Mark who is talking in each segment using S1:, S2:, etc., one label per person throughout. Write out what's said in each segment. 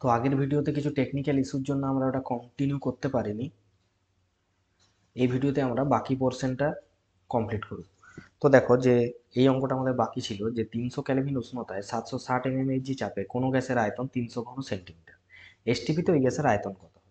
S1: তো আগের ভিডিওতে কিছু টেকনিক্যাল ইস্যুর জন্য আমরা ওটা কন্টিনিউ করতে পারিনি। এই ভিডিওতে আমরা বাকি পোর্শনটা কমপ্লিট করব। তো দেখো যে এই অঙ্কটা আমাদের বাকি ছিল যে 300 কেলভিন উষ্ণতায় 760 mmHg চাপে কোনো গ্যাসের আয়তন 300 ঘন সেন্টিমিটার। এসটিপিতে ওই গ্যাসের আয়তন কত হবে?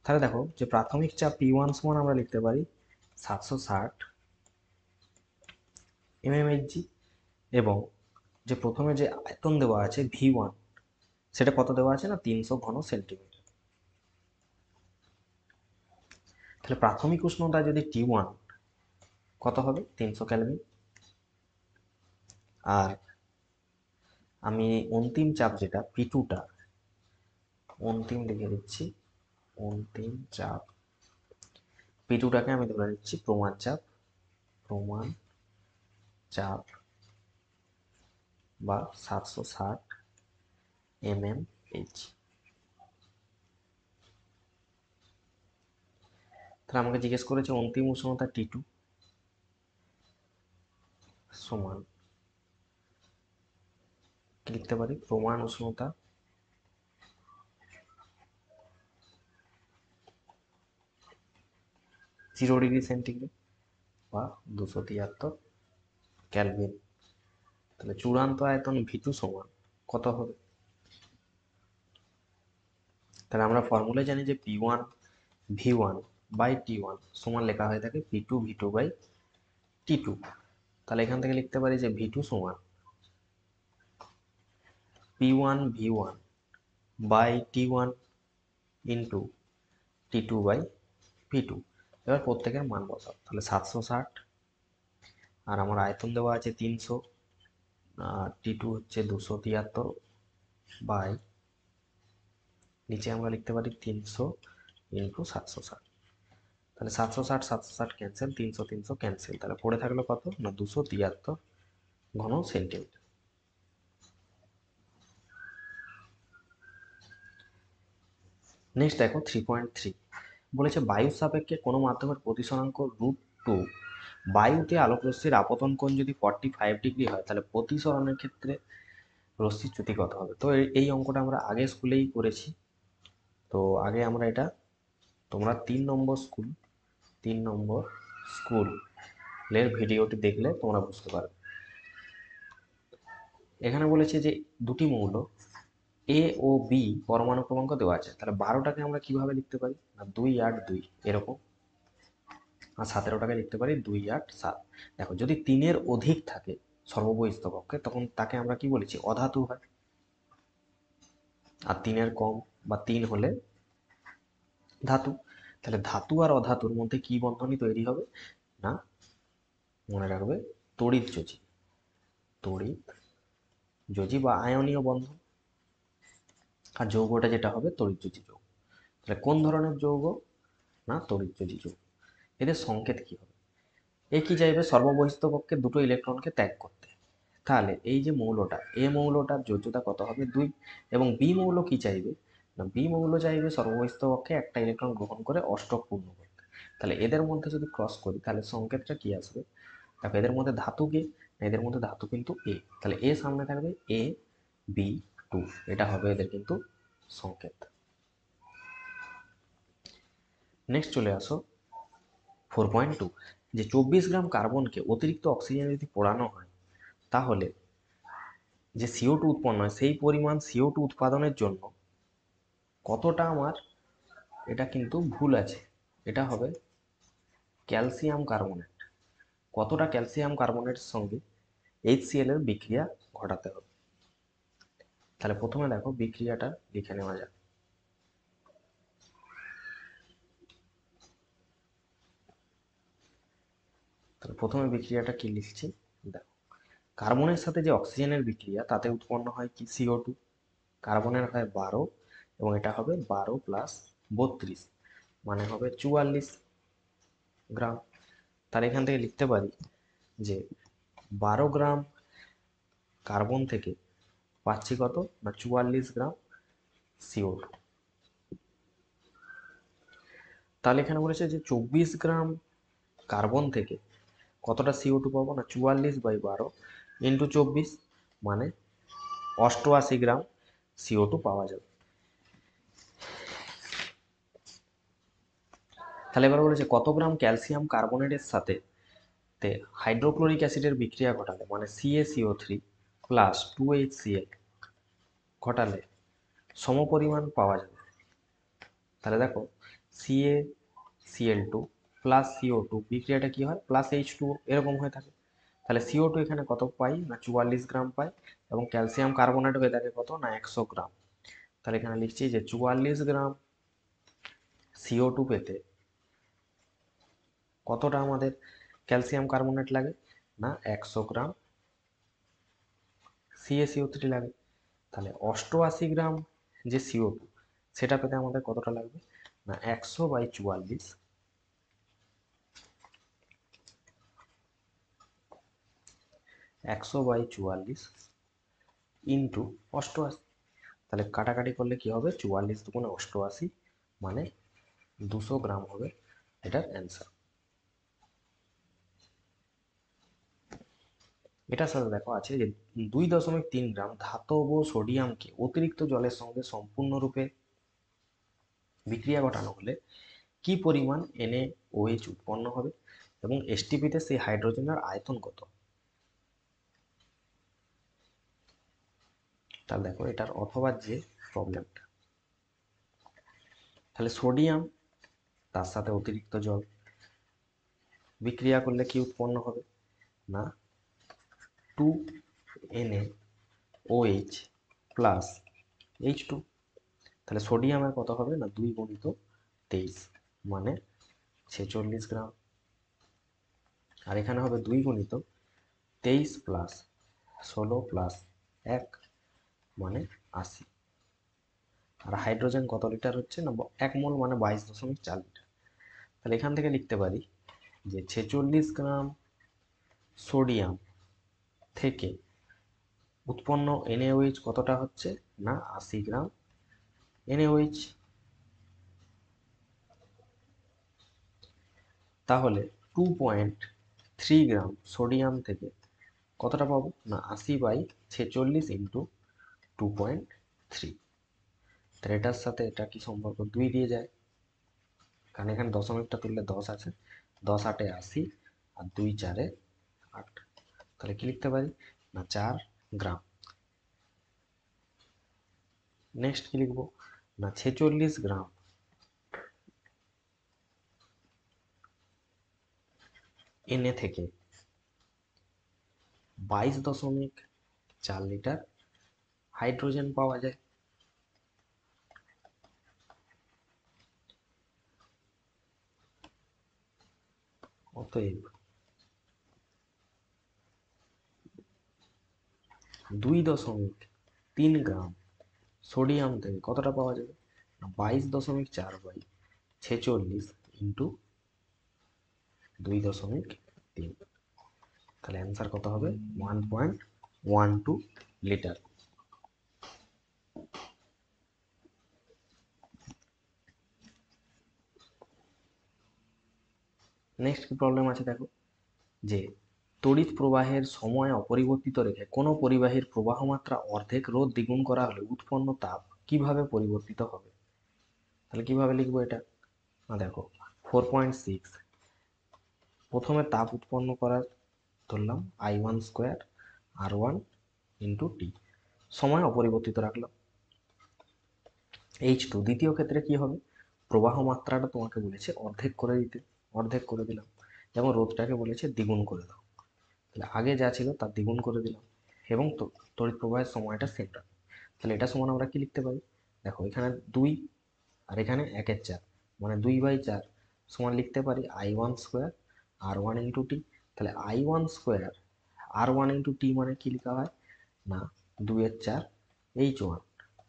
S1: তাহলে দেখো যে প্রাথমিক চাপ P1 সমান আমরা লিখতে পারি 760 mmHg, এবং যে প্রথমে যে আয়তন দেওয়া আছে V1 সেটা কত দেওয়া আছে না 300 ঘন সেন্টিমিটার। তাহলে প্রাথমিক উষ্ণতা যদি T1 কত হবে 300 ক্যালভিন, আর আমি অন্তিম চাপ যেটা P2টা অন্তিম লিখে দিচ্ছি। অন্তিম চাপ P2টাকে আমি ধরে নিচ্ছি প্রমাণ চাপ, প্রমাণ চাপ বা 760 mmHg। তাহলে আমাকে জিজ্ঞেস করেছে অন্তিম উষ্ণতা T2 সমান কি লিখতে পারি, প্রমাণ উষ্ণতা 0 ডিগ্রি সেন্টিগ্রেড বা 273 ক্যালভিন। তাহলে চূড়ান্ত আয়তন V2 সমান কত হবে? তাহলে আমরা ফর্মুলা জানি যে P1 V1 বাই T1 সমান লেখা হয়ে থাকে P2 V2 বাই T2। তাহলে এখান থেকে লিখতে পারি যে V2 সমান P1 V1 by T1 into T2 by P2। এবার প্রত্যেকের মান বসাও। তাহলে 760, আর আমার আয়তন দেওয়া আছে 300, T2 হচ্ছে 273 বাই নিচে আমরা লিখতে পারি 300 ইন্টু 760। তাহলে 760 760 ক্যান্সেল, 300 300 ক্যান্সেল, তাহলে পড়ে থাকলো কত না 273 ঘন সেন্টিমিটার। নেক্সট দেখো 3.3 বলেছে বায়ুর সাপেক্ষে কোনো মাধ্যমের প্রতিসরাঙ্ক √2, বায়ুতে আলোক রশ্মির আপতন কোণ যদি 45 ডিগ্রি হয় তাহলে প্রতিসরণের ক্ষেত্রে রশ্মির চ্যুতি কত হবে? তো এই অঙ্কটা আমরা আগে স্কুলেই করেছি। তো আগে আমরা এটা তোমরা 3 নম্বর স্কুলের ভিডিওটি দেখলে তোমরা বুঝতে পারবে। এখানে বলেছে যে দুটি মৌল এ ও বি পরমাণু ক্রমাঙ্ক দেওয়া আছে। তাহলে 12টাকে আমরা কিভাবে লিখতে পারি না 2 8 2 এরকম, আর 17টাকে লিখতে পারি 2 8 7। দেখো যদি 3-এর অধিক থাকে সর্ববহিস্থ কক্ষে তখন তাকে আমরা কি বলেছি অধাতু হয়, আর 3-এর কম বা 3 হলে ধাতু। তাহলে ধাতু আর অধাতুর মধ্যে কি বন্ধনী তৈরি হবে না মনে রাখবে তড়িৎ যোজি, তড়িৎ যোজি বা আয়নীয় বন্ধন। আর যৌগটা যেটা হবে তড়িৎ যোজি যৌগ। তাহলে কোন ধরনের যৌগ না তড়িৎ যোজি যৌগ। এদের সংকেত কি হবে? এ কি চাইবে সর্ববহিস্থ কক্ষে দুটো ইলেকট্রনকে ত্যাগ করতে। তাহলে এই যে মৌলটা এ মৌলটার যোজ্যতা কত হবে 2, এবং বি মৌল কি চাইবে না বি মৌল চাইবে সর্ববহিস্থ কক্ষে একটা ইলেকট্রন গ্রহণ করে অষ্টক পূর্ণ করতে। তাহলে এদের মধ্যে যদি ক্রস করি তাহলে সংকেতটা কি আসবে? দেখো এদের মধ্যে ধাতু কে, এদের মধ্যে ধাতু কিন্তু এ, তাহলে এ সামনে থাকবে এ বি 2, এটা হবে এদের কিন্তু সংকেত। নেক্সট চলে আসো 4.2, যে 24 গ্রাম কার্বনকে অতিরিক্ত অক্সিজেন যদি পোড়ানো হয় তাহলে যে CO2 উৎপন্ন হয় সেই পরিমাণ CO2 উৎপাদনের জন্য কতটা আমার, এটা কিন্তু ভুল আছে, এটা হবে ক্যালসিয়াম কার্বনেট, কতটা ক্যালসিয়াম কার্বনেটের সঙ্গে HCl এর বিক্রিয়া ঘটাতে হবে। তাহলে প্রথমে দেখো বিক্রিয়াটা লিখে নেওয়া যাক। তাহলে প্রথমে বিক্রিয়াটা কি লিখছি দেখো, কার্বনের সাথে যে অক্সিজেনের বিক্রিয়া তাতে উৎপন্ন হয় কি CO2, কার্বনের হয় 12 এবং এটা হবে 12 প্লাস 32 মানে হবে 44 গ্রাম। তার এখান থেকে লিখতে পারি যে 12 গ্রাম কার্বন থেকে পাচ্ছি কত না 44 গ্রাম CO2। তাহলে এখানে বলেছে যে 24 গ্রাম কার্বন থেকে কতটা CO2 পাবো না 44/12 ইন্টু 24 মানে 88 গ্রাম CO2 পাওয়া যাবে। তাহলে এবার বলেছে কত গ্রাম ক্যালসিয়াম কার্বনেটের সাথে হাইড্রোক্লোরিক অ্যাসিডের বিক্রিয়া ঘটালে, মানে CaCO3 প্লাস 2HCl ঘটালে সমপরিমাণ পাওয়া যাবে। তাহলে দেখো CaCl2 প্লাস CO2 বিক্রিয়াটা কি হয়, প্লাস H2O এরকম হয়ে থাকে। তাহলে CO2 এখানে কত পাই, না 44 গ্রাম পাই, এবং ক্যালসিয়াম কার্বনেট হয়ে থাকে কত, না 100 গ্রাম। তাহলে এখানে লিখছি যে 44 গ্রাম CO2 পেতে কতটা আমাদের ক্যালসিয়াম কার্বনেট লাগে, না 100 গ্রাম CaCO3 লাগে। তাহলে 88 গ্রাম যে CO2 সেটা পেতে আমাদের কতটা লাগবে, না 100/44, 100/44 ইন্টু 88। তাহলে কাটাকাটি করলে কি হবে, 44 দুগুণে 88, মানে 200 গ্রাম হবে এটার অ্যান্সার। এটার সাথে দেখো আছে যে 2.3 গ্রাম ধাতব সোডিয়ামকে অতিরিক্ত জলের সঙ্গে সম্পূর্ণরূপে বিক্রিয়া ঘটানো হলে কি পরিমাণ NaOH উৎপন্ন হবে, এবং STPতে সেই হাইড্রোজেনের আয়তন কত। তাহলে দেখো এটার অথবা যে প্রবলেমটা, তাহলে সোডিয়াম তার সাথে অতিরিক্ত জল বিক্রিয়া করলে কি উৎপন্ন হবে, না 2NaOH প্লাস H2। তাহলে সোডিয়ামের কত হবে, না 2 গুণিত 23, মানে 46 গ্রাম। আর এখানে হবে 2 গুণিত 23 প্লাস 16 প্লাস 1, মানে 80। আর হাইড্রোজেন কত লিটার হচ্ছে, না 1 মোল, মানে 22.4 লিটার। তাহলে এখান থেকে লিখতে পারি যে 46 গ্রাম সোডিয়াম থেকে উৎপন্ন NaOH কতটা হচ্ছে, না 80 গ্রাম NaOH। তাহলে 2.3 গ্রাম সোডিয়াম থেকে কতটা পাবো, না 80/46 ইন্টু 2.3। তাহলে এটার সাথে এটা কি সম্পর্ক, 2 দিয়ে যায়, কারণ এখানে দশমিকটা তুললে 10 আছে, 10 8 80, আর 2 4 8। তাহলে কি লিখতে পারি, না 4 গ্রাম। নেক্সট কি লিখবো, না 46 গ্রাম Na থেকে 22.4 লিটার হাইড্রোজেন পাওয়া যায়। অতএব 2.3 গ্রাম সোডিয়াম থেকে কতটা পাওয়া যাবে, 22.4/46 ইন্টু 2.3। তাহলে অ্যান্সার কত হবে, 1.12 লিটার। নেক্সট কি প্রবলেম আছে দেখো, যে তড়িৎ প্রবাহের সময় অপরিবর্তিত রেখে কোনো পরিবাহীর প্রবাহ মাত্রা অর্ধেক রোধ দ্বিগুণ করা হলে উৎপন্ন তাপ কিভাবে পরিবর্তিত হবে। তাহলে কিভাবে লিখবো এটা, না দেখো 4.6, প্রথমে তাপ উৎপন্ন করার ধরলাম I1² R1 ইন্টু টি, সময় অপরিবর্তিত রাখলাম। H2 দ্বিতীয় ক্ষেত্রে কি হবে, প্রবাহ মাত্রাটা তোমাকে বলেছে অর্ধেক করে দিতে, অর্ধেক করে দিলাম, এবং রোধটাকে বলেছে দ্বিগুণ করে দাও। তাহলে আগে যা ছিল তার দ্বিগুণ করে দিলাম, এবং তড়িৎ প্রবাহের সময়টা সেম রাখলাম। তাহলে এটা সমান আমরা কি লিখতে পারি, দেখো এখানে 2 আর এখানে 1/4, মানে 2/4 সমান লিখতে পারি I1² R1 ইন্টু টি। তাহলে I1² R1 ইন্টু টি মানে কি লেখা হয়, না 2/4 H1,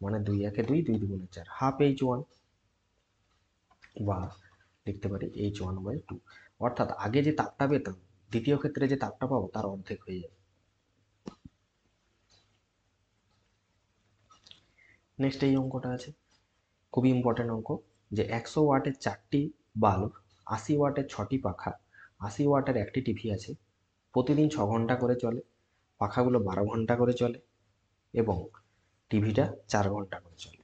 S1: মানে 2 1 2, 2 2 4, হাফ H1, বা লিখতে পারি H1/2। অর্থাৎ আগে যে তাপটা পেতাম দ্বিতীয় ক্ষেত্রে যে তাপটা পাবো তার অর্ধেক হয়ে যাবে। নেক্সট এই অঙ্কটা আছে, খুবই ইম্পর্টেন্ট অঙ্ক, যে 100 ওয়াটের 4টি বাল্ব, 80 ওয়াটের 6টি পাখা, 80 ওয়াটের একটি টিভি আছে, প্রতিদিন 6 ঘন্টা করে চলে, পাখাগুলো 12 ঘন্টা করে চলে, এবং টিভিটা 4 ঘন্টা করে চলে।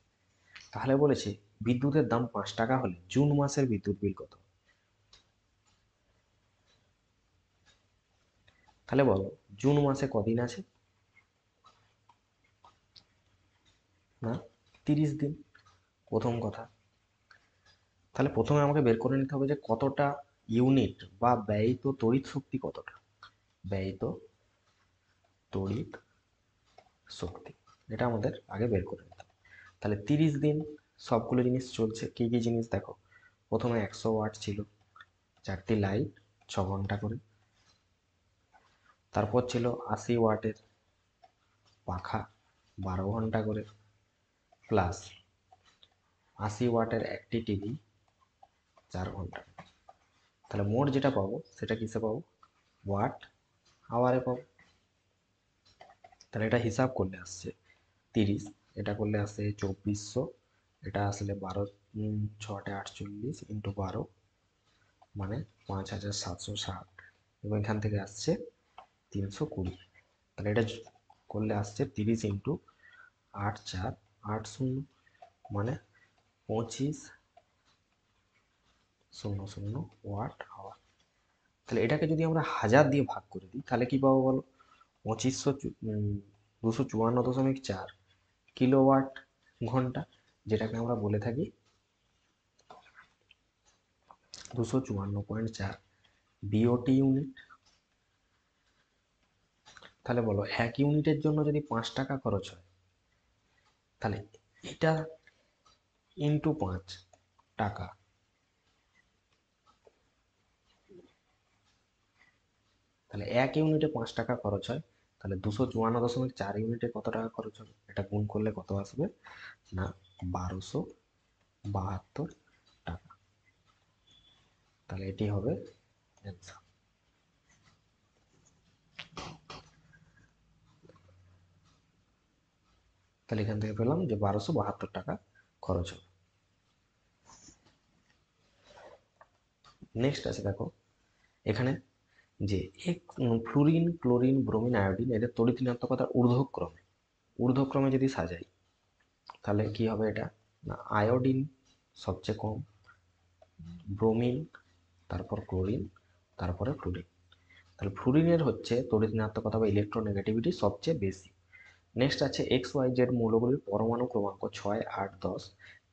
S1: তাহলে বলেছে বিদ্যুতের দাম 5 টাকা হলে জুন মাসের বিদ্যুৎ বিল কত। তাহলে বলো জুন মাসে কদিন আছে? না, 30 দিন। প্রথম কথা, তাহলে প্রথমে আমাকে বের করে নিতে হবে যে কতটা ইউনিট বা ব্যয়িত তড়িৎ শক্তি কতটা, ব্যয়িত তড়িৎ শক্তি, এটা আমাদের আগে বের করে নিতে হবে। তাহলে 30 দিন সবগুলো জিনিস চলছে। কি কি জিনিস দেখো, প্রথমে 100 ওয়াট ছিল, 4টি লাইট, 6 ঘন্টা করে। তারপর ছিল 80 ওয়াটের পাখা, 12 ঘন্টা করে, প্লাস 80 ওয়াটের একটি টিভি, 4 ঘন্টা। তাহলে মোট যেটা পাবো সেটা কিসে পাবো? ওয়াট আওয়ারে পাবো। তাহলে এটা হিসাব করলে আসছে 30, এটা করলে আসছে 2400, এটা আসলে 12 × 6 = 48 ইন্টু 12 মানে 5760, এবং এখান থেকে আসছে 320। তাহলে এটা করলে আসছে 30 ইন্টু 8480 মানে 2500 ওয়াট আওয়ার। তাহলে এটাকে যদি আমরা 1000 দিয়ে ভাগ করে দিই তাহলে কি পাবো বলো? 254.4 কিলোওয়াট ঘন্টা, যেটাকে আমরা বলে থাকি 254.4 বিওটি ইউনিট। তাহলে বলো 1 ইউনিটের জন্য যদি 5 টাকা খরচ হয়, তাহলে এটা ইন্টু 5 টাকা, তাহলে 1 ইউনিটে 5 টাকা খরচ হয়, তাহলে 254.4 ইউনিটে কত টাকা খরচ হবে? এটা গুণ করলে কত আসবে না 1272 টাকা। তাহলে এটি হবে অ্যান্সার। তাহলে এখান থেকে পেলাম যে 1272 টাকা খরচ হবে। নেক্সট আছে দেখো এখানে যে ফ্লুরিন, ক্লোরিন, ব্রোমিন, আয়োডিন এদের তড়িৎ ঋণাত্মকতার ঊর্ধ্বক্রমে যদি সাজাই তাহলে কি হবে এটা না আয়োডিন সবচেয়ে কম, ব্রোমিন, তারপর ক্লোরিন, তারপরে ফ্লুরিন। তাহলে ফ্লুরিনের হচ্ছে তড়িৎ ঋণাত্মকতা বা ইলেকট্রোনেগেটিভিটি সবচেয়ে বেশি। নেক্সট আছে এক্স ওয়াই জেড মৌলগুলির পরমাণু ক্রমাঙ্ক 6, 8, 10।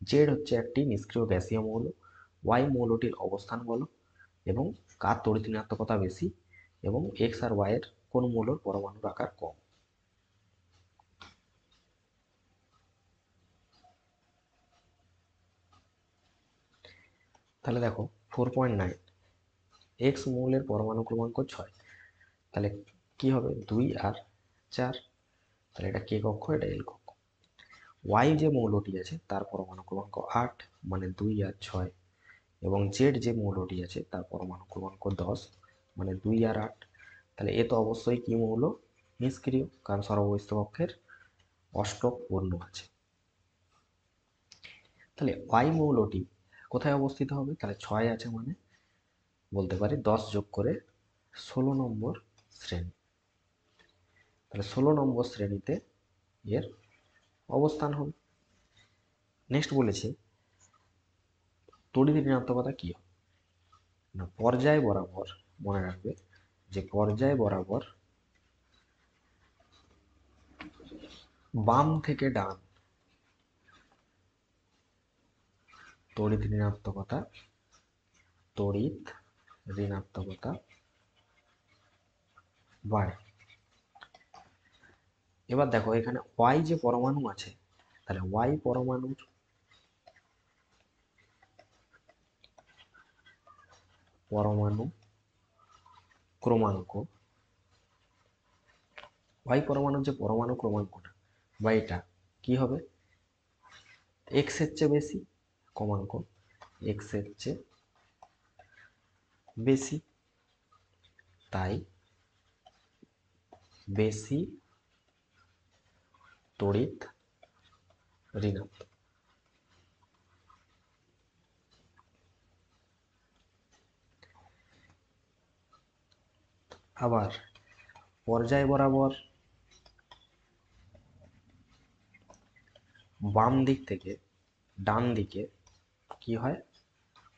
S1: জেড হচ্ছে একটি নিষ্ক্রিয় গ্যাসীয় মৌল। ওয়াই মৌলটির অবস্থান বলো এবং কার তড়িৎ ঋণাত্মকতা বেশি, এবং এক্স আর ওয়াই এর কোন মৌলের পরমাণুর আকার কম। তাহলে দেখো 4.9, এক্স মৌলের পরমাণু ক্রমাঙ্ক 6, তাহলে কি হবে 2 আর 4, তাহলে এটা কে কক্ষ, এটা এল কক্ষ। ওয়াই যে মৌলটি আছে তার পরমাণু ক্রমাঙ্ক 8 মানে 2 আর 6, এবং জেড যে মৌলটি আছে তার পরমাণু ক্রমাঙ্ক 10 মানে 2 আর 8। তাহলে এ তো অবশ্যই কি মৌল? নিষ্ক্রিয়, কারণ সর্ববহিস্থ কক্ষের অষ্টক পূর্ণ আছে। তাহলে ওয়াই মৌলটি কোথায় অবস্থিত হবে? তাহলে 6 আছে মানে বলতে পারি 10 যোগ করে 16 নম্বর শ্রেণী। তাহলে 16 নম্বর শ্রেণীতে এর অবস্থান হবে। নেক্সট বলেছে তড়িৎ ঋণাত্মকতা কি হবে না পর্যায় বরাবর, মনে রাখবে যে পর্যায় বরাবর বাম থেকে ডান তড়িৎ ঋণাত্মকতা, তড়িৎ ঋণাত্মকতা বাড়ে। এবার দেখো এখানে ওয়াই যে পরমাণু আছে, তাহলে ওয়াই পরমাণুর পরমাণু ক্রমাঙ্ক, ওয়াই পরমাণুর যে পরমাণু ক্রমাঙ্কটা বা এটা কি হবে? এক্স এর চেয়ে বেশি, ক্রমাঙ্ক এক্স এর চেয়ে বেশি, তাই বেশি তড়িৎ ঋণাত্মক। আবার পর্যায় বরাবর বাম দিক থেকে ডান দিকে কি হয়?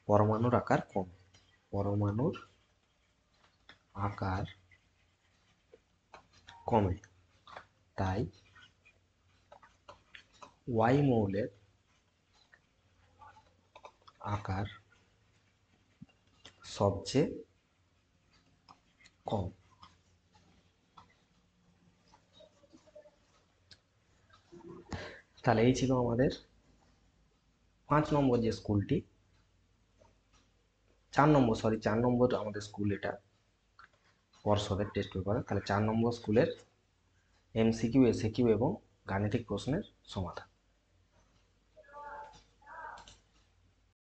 S1: পরমাণুর আকার কমে, পরমাণুর আকার কমে, তাই ওয়াই মৌলের আকার সবচেয়ে কম। তাহলে এই ছিল আমাদের 5 নম্বর যে স্কুলটি, 4 নম্বর আমাদের স্কুল, এটা পর্ষদের টেস্ট পেপারে। তাহলে 4 নম্বর স্কুলের MCQ, SAQ এবং গাণিতিক প্রশ্নের সমাধান।